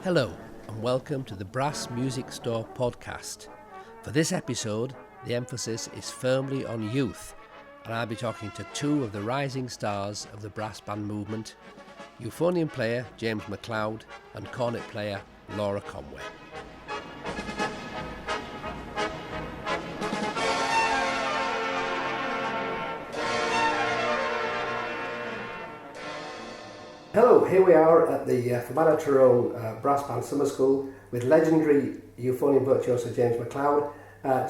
Hello and welcome to the Brass Music Store podcast. For this episode, the emphasis is firmly on youth, and I'll be talking to two of the rising stars of the brass band movement, Euphonium player James McLeod and cornet player Laura Conway. Hello, here we are at the Fermanagh Tyrone Brass Band Summer School with legendary euphonium virtuoso James McLeod.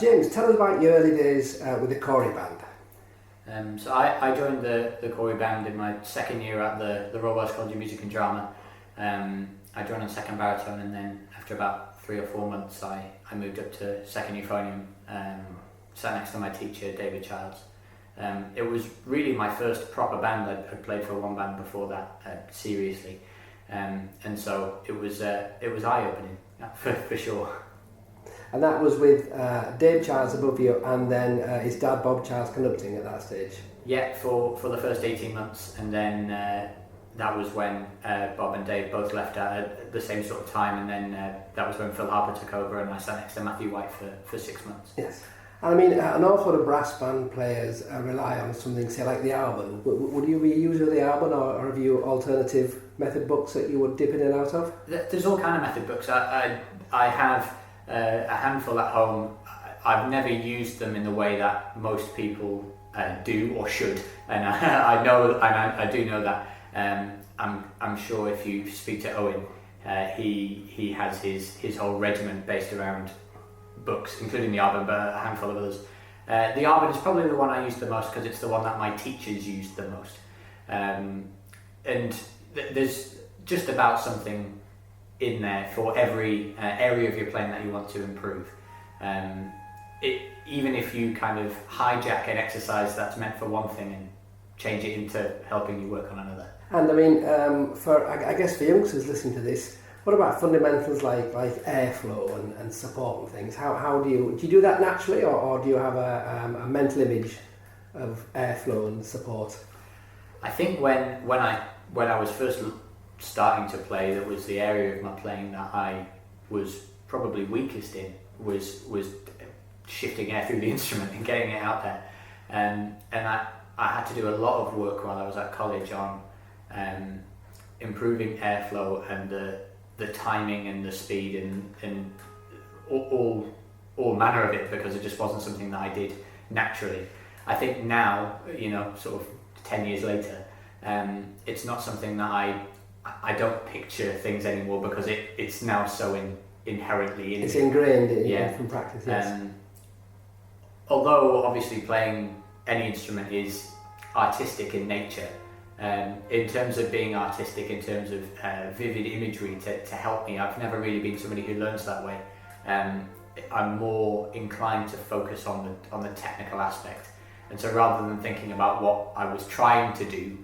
James, tell us about your early days with the Corey band. So I joined the Corey band in my second year at the Royal Welsh College of Music and Drama. I joined on second baritone, and then after about 3 or 4 months I moved up to second euphonium, sat next to my teacher David Childs. It was really my first proper band. I'd played for one band before that seriously, and so it was eye-opening for sure. And that was with Dave Childs above you, and then his dad Bob Childs conducting at that stage. Yeah, for the first 18 months, and then that was when Bob and Dave both left at the same sort of time, and then that was when Phil Harper took over, and I sat next to Matthew White for 6 months. Yes. I mean, an awful lot of brass band players rely on something, say, like the album. Would you be a user of the album, or have you alternative method books that you would dip in and out of? There's all kind of method books. I have a handful at home. I've never used them in the way that most people do or should, and I do know that. I'm sure if you speak to Owen, he has his whole regiment based around books, including the Arbon, but a handful of others. The Arbon is probably the one I use the most because it's the one that my teachers used the most. And there's just about something in there for every area of your playing that you want to improve. Even if you kind of hijack an exercise that's meant for one thing and change it into helping you work on another. And I mean, I guess for youngsters listening to this, what about fundamentals like airflow and support and things? How do you do that naturally, or do you have a mental image of airflow and support? I think when I was first starting to play, that was the area of my playing that I was probably weakest in, was shifting air through the instrument and getting it out there. And I had to do a lot of work while I was at college on improving airflow and the timing and the speed and all manner of it, because it just wasn't something that I did naturally. I think now, sort of 10 years later, it's not something that I don't picture things anymore, because it's now so inherently in it's ingrained from practice. Yes. Although obviously playing any instrument is artistic in nature, in terms of being artistic, in terms of vivid imagery to help me, I've never really been somebody who learns that way. I'm more inclined to focus on the technical aspect, and so rather than thinking about what I was trying to do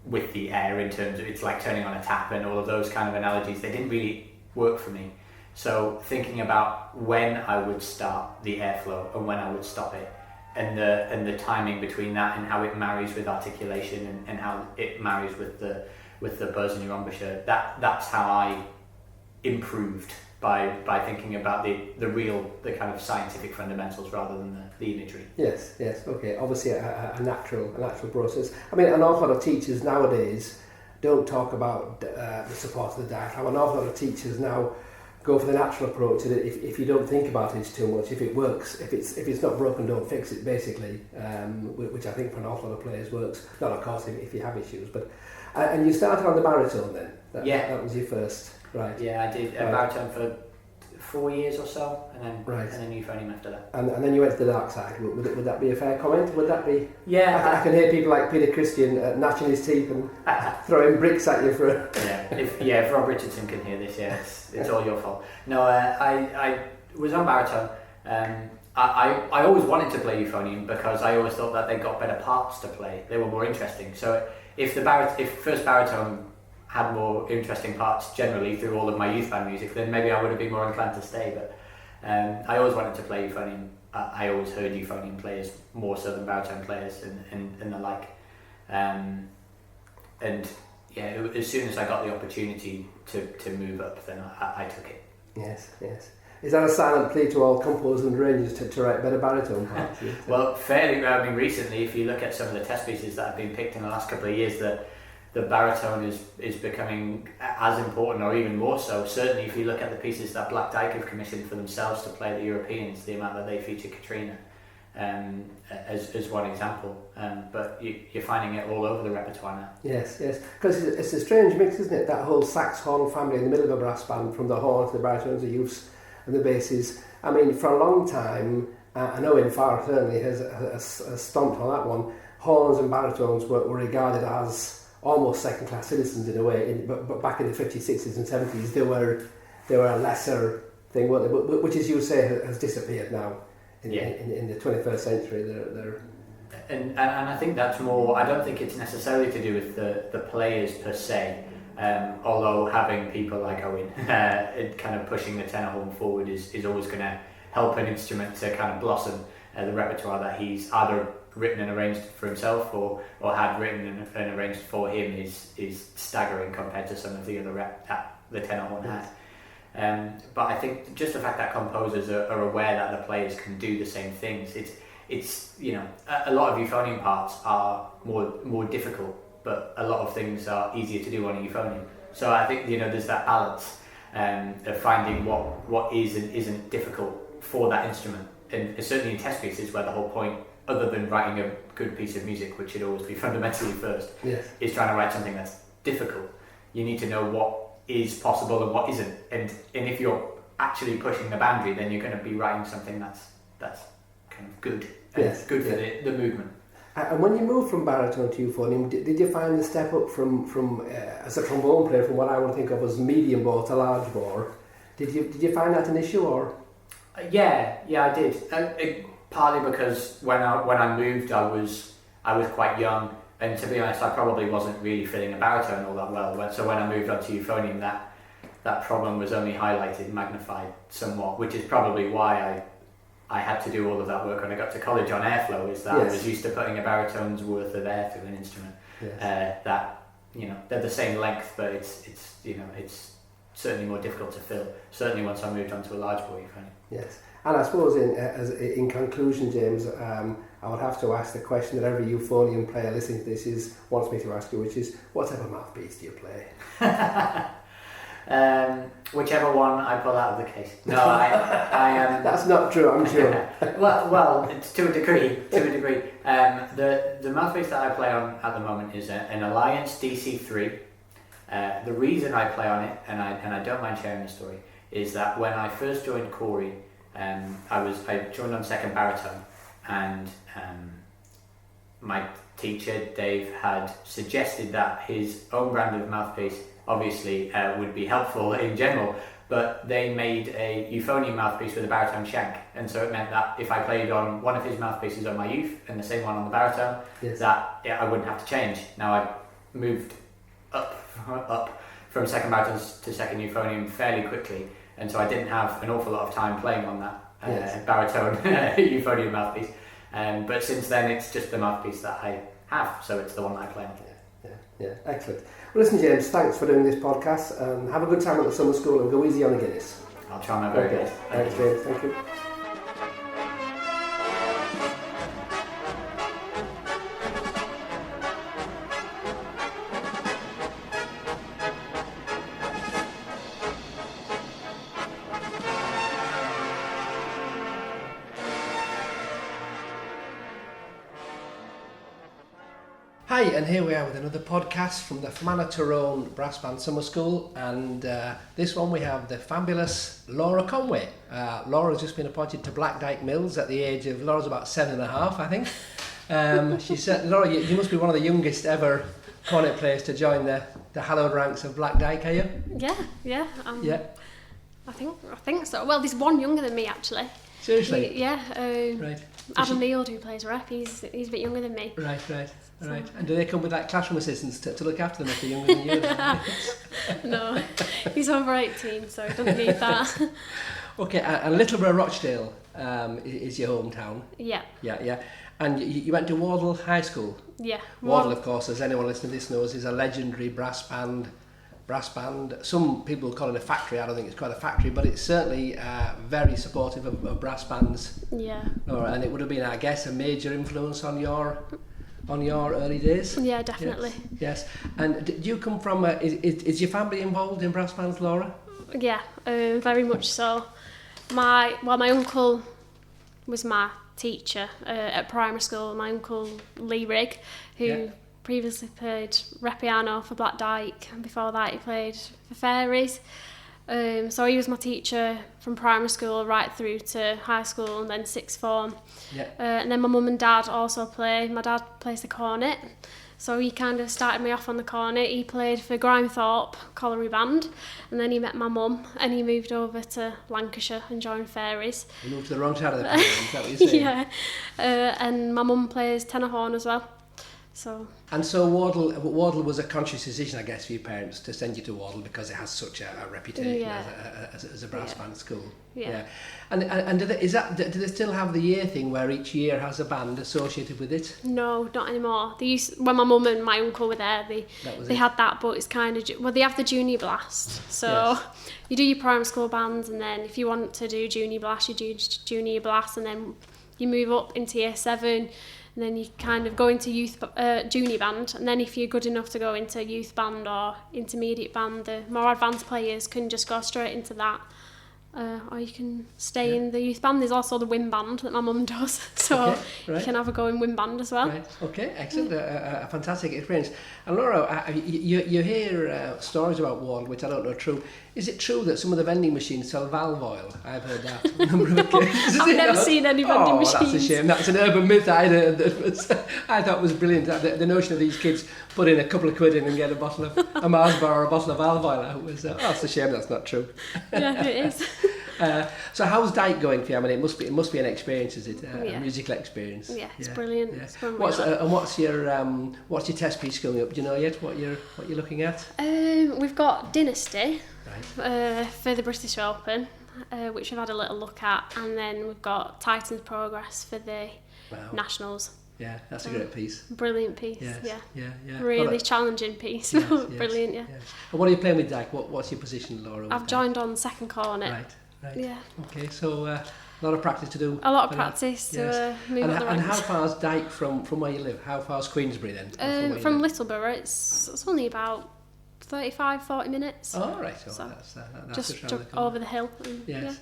with the air, in terms of it's like turning on a tap and all of those kind of analogies, they didn't really work for me. So thinking about when I would start the airflow and when I would stop it, and the timing between that, and how it marries with articulation, and how it marries with the buzz in your embouchure, that's how I improved by thinking about the kind of scientific fundamentals rather than the imagery. Yes, okay. Obviously a natural process. I mean, an awful lot of teachers nowadays don't talk about the support of the diaphragm. An awful lot of teachers now go for the natural approach, and if you don't think about it too much, if it works, if it's not broken, don't fix it, basically, which I think for an awful lot of players works. Not, of course, if you have issues, but and you started on the baritone then. That was your first, right? Yeah, I did a baritone for 4 years or so, and then euphonium after that. And then you went to the dark side. Would that be a fair comment? Would that be? Yeah. I can hear people like Peter Christian gnashing his teeth and throwing bricks at you for. If Rob Richardson can hear this, it's all your fault. No, I was on baritone. I always wanted to play euphonium because I always thought that they got better parts to play. They were more interesting. So if first baritone had more interesting parts generally through all of my youth band music, then maybe I would have been more inclined to stay. But I always wanted to play euphonium. I always heard euphonium players more so than baritone players and the like. And as soon as I got the opportunity to move up, then I took it. Yes. Is that a silent plea to all composers and arrangers to write better baritone parts? Well, fairly. I mean, recently, if you look at some of the test pieces that have been picked in the last couple of years, the baritone is becoming as important, or even more so. Certainly, if you look at the pieces that Black Dyke have commissioned for themselves to play the Europeans, the amount that they feature Katrina as one example. But you're finding it all over the repertoire now. Yes, because it's a strange mix, isn't it? That whole sax horn family in the middle of a brass band, from the horn to the baritones, the youths and the basses. I mean, for a long time, I know Ep4 certainly has stomped on that one. Horns and baritones were regarded as almost second-class citizens in a way, but back in the 50s, 60s and 70s, they were a lesser thing, weren't they? But which, as you say, has disappeared now in the 21st century. And I think that's more, I don't think it's necessarily to do with the players per se, although having people like Owen kind of pushing the tenor horn forward is always going to help an instrument to kind of blossom. The repertoire that he's either written and arranged for himself or had written and arranged for him is staggering compared to some of the other rep that the tenor horn had. But I think just the fact that composers are aware that the players can do the same things, it's a lot of euphonium parts are more difficult, but a lot of things are easier to do on a euphonium. So I think there's that balance of finding what is and isn't difficult for that instrument. And certainly in test pieces, where the whole point, other than writing a good piece of music, which should always be fundamentally first, is trying to write something that's difficult. You need to know what is possible and what isn't. And if you're actually pushing the boundary, then you're going to be writing something that's kind of good. And good for the movement. And when you moved from baritone to euphonium, did you find the step up from as a trombone player, from what I would think of as medium bore to large bore? Did you find that an issue, or? Yeah, I did. Partly because when I moved, I was quite young, and to be honest, I probably wasn't really feeling a baritone all that well. So when I moved on to euphonium, that problem was only highlighted, magnified somewhat, which is probably why I had to do all of that work when I got to college on airflow. Is that I was used to putting a baritone's worth of air through an instrument. That they're the same length, but it's certainly more difficult to fill. Certainly once I moved on to a large bore euphonium. Yes. And I suppose in conclusion, James, I would have to ask the question that every euphonium player listening to this wants me to ask you, which is, what type of mouthpiece do you play? Whichever one I pull out of the case. No, I That's not true, I'm sure. well, it's to a degree. The mouthpiece that I play on at the moment is an Alliance DC3. The reason I play on it, and I don't mind sharing the story, is that when I first joined Corey, I joined on second baritone, and my teacher Dave had suggested that his own brand of mouthpiece obviously would be helpful in general, but they made a euphonium mouthpiece with a baritone shank, and so it meant that if I played on one of his mouthpieces on my youth and the same one on the baritone, I wouldn't have to change. Now I moved up from second baritone to second euphonium fairly quickly, and so I didn't have an awful lot of time playing on that baritone euphonium mouthpiece. But since then, it's just the mouthpiece that I have, so it's the one that I play on. Yeah, excellent. Well, listen, James, thanks for doing this podcast, and have a good time at the summer school, and go easy on the Guinness. I'll try my very best. Thanks, James. Thank you. Hi, and here we are with another podcast from the Fermanagh Tyrone Brass Band Summer School, and this one we have the fabulous Laura Conway. Laura's just been appointed to Black Dyke Mills at the age of, Laura's about 7.5, I think. She said, Laura, you must be one of the youngest ever cornet players to join the hallowed ranks of Black Dyke, are you? Yeah. I think so. Well, there's one younger than me actually. Seriously? Right. Adam Meald, who plays rep, he's a bit younger than me. Right. And do they come with like classroom assistants to look after them if they're younger than you? No, he's over 18, so he doesn't need that. Okay, and Littleborough Rochdale is your hometown. Yeah. And you went to Wardle High School? Yeah. Wardle, of course, as anyone listening to this knows, is a legendary brass band. Some people call it a factory. I don't think it's quite a factory, but it's certainly very supportive of brass bands. Yeah. And it would have been, I guess, a major influence on your early days. Yeah, definitely. Yes. And do you come from? Is your family involved in brass bands, Laura? Yeah, very much so. My uncle was my teacher at primary school. My uncle Lee Rigg, who previously played piano for Black Dyke, and before that he played for Fairies. So he was my teacher from primary school right through to high school and then sixth form. Yeah. And then my mum and dad also play. My dad plays the cornet, so he kind of started me off on the cornet. He played for Grimethorpe Colliery Band, and then he met my mum and he moved over to Lancashire and joined Fairies. You moved to the wrong side of the pond, is that what you're saying? Yeah, and my mum plays tenor horn as well. So Wardle was a conscious decision, I guess, for your parents to send you to Wardle because it has such a reputation as a brass band school. Yeah. And do they still have the year thing where each year has a band associated with it? No, not anymore. They used, when my mum and my uncle were there, they had that, but it's kind of, they have the junior blast. So you do your primary school bands, and then if you want to do junior blast, you do junior blast, and then you move up into year 7. And then you kind of go into junior band, and then if you're good enough to go into youth band or intermediate band, the more advanced players can just go straight into that. Or you can stay in the youth band. There's also the wind band that my mum does, so you can have a go in wind band as well. Right. Okay, excellent. A fantastic experience. And Laura, you hear stories about Wardle, which I don't know are true. Is it true that some of the vending machines sell valve oil? I've heard that a number of occasions. I've never seen any vending machines. That's a shame. That's an urban myth I heard that I thought was brilliant. The notion of these kids put in a couple of quid in and get a bottle of a Mars bar or a bottle of valve oil out was that's a shame that's not true. Yeah, it is. So how's Dyke going for you? I mean, it must be an experience, is it? A musical experience. Yeah, it's brilliant. Yeah. It's what's your test piece coming up? Do you know yet what you're looking at? We've got Dynasty for the British Open, which we've had a little look at, and then we've got Titan's Progress for the Nationals. Yeah, that's a great piece. Brilliant piece. Yes. Yeah. Really challenging piece. Brilliant. Yeah. And what are you playing with Dyke? What's your position, Laura? I've joined on second cornet. Right. Yeah. Okay, so a lot of practice to do. A lot of practice to move up the ranks. And how far is Dyke from where you live? How far is Queensbury then? From Littleborough, it's only about 35-40 minutes. Oh, right. So that's just over the hill. Yes.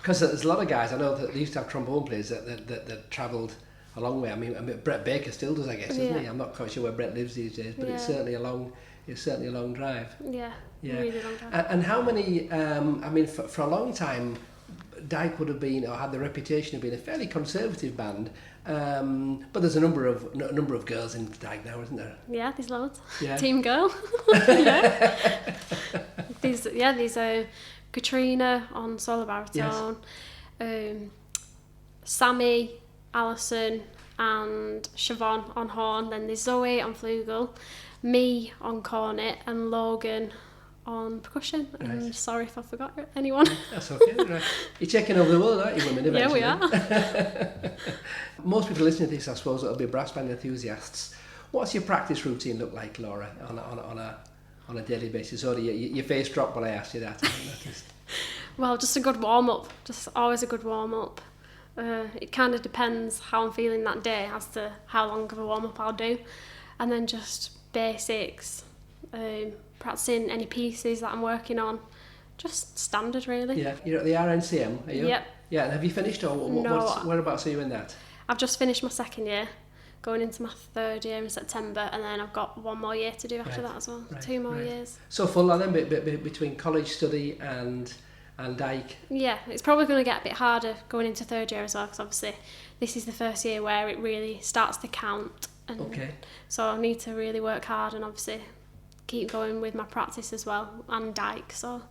Because there's a lot of guys, I know that they used to have trombone players that travelled a long way. I mean, Brett Baker still does, I guess, doesn't he? I'm not quite sure where Brett lives these days, but it's certainly a long drive. Yeah. Really long drive. And how many? I mean, for a long time, Dyke would have been, or had the reputation of being a fairly conservative band. But there's a number of girls in Dyke now, isn't there? Yeah, there's loads. Yeah. Team girl. These are Katrina on solo baritone, Sammy, Alison, and Siobhan on horn. Then there's Zoe on flugel, me on cornet, and Logan on percussion. Right. I'm sorry if I forgot anyone. That's okay. Right. You're taking over the world, aren't you, women? Eventually. Yeah, we are. Most people listening to this, I suppose, will be brass band enthusiasts. What's your practice routine look like, Laura, on a daily basis? Or your face dropped when I asked you that. Well, just a good warm up. Just always a good warm up. It kind of depends how I'm feeling that day as to how long of a warm up I'll do, and then just basics. Practicing any pieces that I'm working on, just standard really. Yeah, you're at the RNCM, are you? Yep. Yeah, and have you finished, or whereabouts are you in that? I've just finished my second year, going into my third year in September, and then I've got one more year to do after that as well. 2 more years. So full on then, between college study and Dyke? Yeah, it's probably going to get a bit harder going into third year as well, because obviously this is the first year where it really starts to count. And so I need to really work hard and obviously keep going with my practice as well, and Dyke, so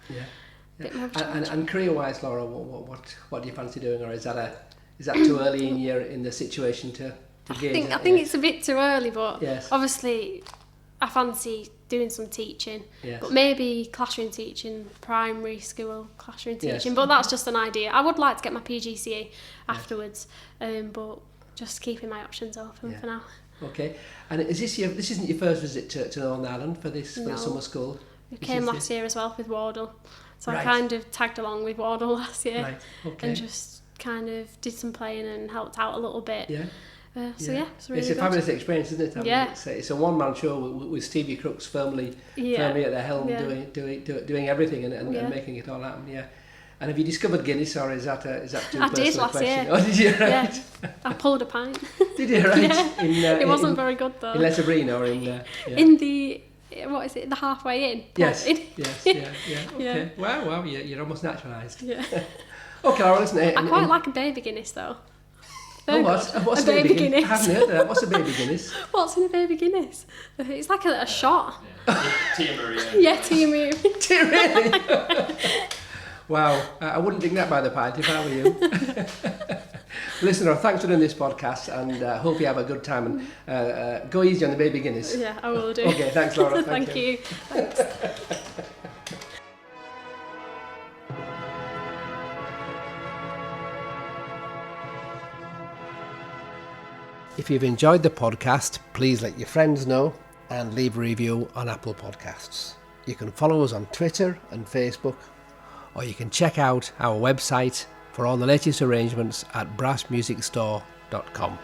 bit more and career-wise, Laura, what do you fancy doing, or is that too early in the situation to gauge? I think it's a bit too early, but yes. Obviously I fancy doing some teaching, but maybe classroom teaching, primary school classroom teaching, but that's just an idea. I would like to get my PGCE afterwards, but just keeping my options open for now. Okay, and this isn't your first visit to Northern Ireland for the summer school? We came last year as well with Wardle, so Right. I kind of tagged along with Wardle last year, Right, okay. and just kind of did some playing and helped out a little bit. Yeah. It's really it's a good. fabulous experience, isn't it? I mean, Yeah. it's a one-man show with Stevie Crooks firmly at the helm, doing everything and making it all happen. Yeah. And have you discovered Guinness, or is that too I personal did a last question? year. Oh, did you? Right. Yeah, I pulled a pint. Did you? Right. Yeah. It wasn't very good though. In Letterbreen or in in the what is it? The halfway in. Yes. In. Yes. Yeah. Okay. Yeah. Wow. You're almost naturalised. Yeah. Okay, Laura, listen. I quite like a baby Guinness though. What's a baby Guinness? I haven't heard of that. What's a baby Guinness? What's in a baby Guinness? It's like a shot. Tia Maria. Yeah, Tia Maria. Really? Wow, I wouldn't drink that by the pint if I were you. Listener, thanks for doing this podcast, and hope you have a good time, and go easy on the baby Guinness. Yeah, I will do. Okay, thanks Laura. Thank you. Thanks. If you've enjoyed the podcast, please let your friends know and leave a review on Apple Podcasts. You can follow us on Twitter and Facebook, or you can check out our website for all the latest arrangements at brassmusicstore.com.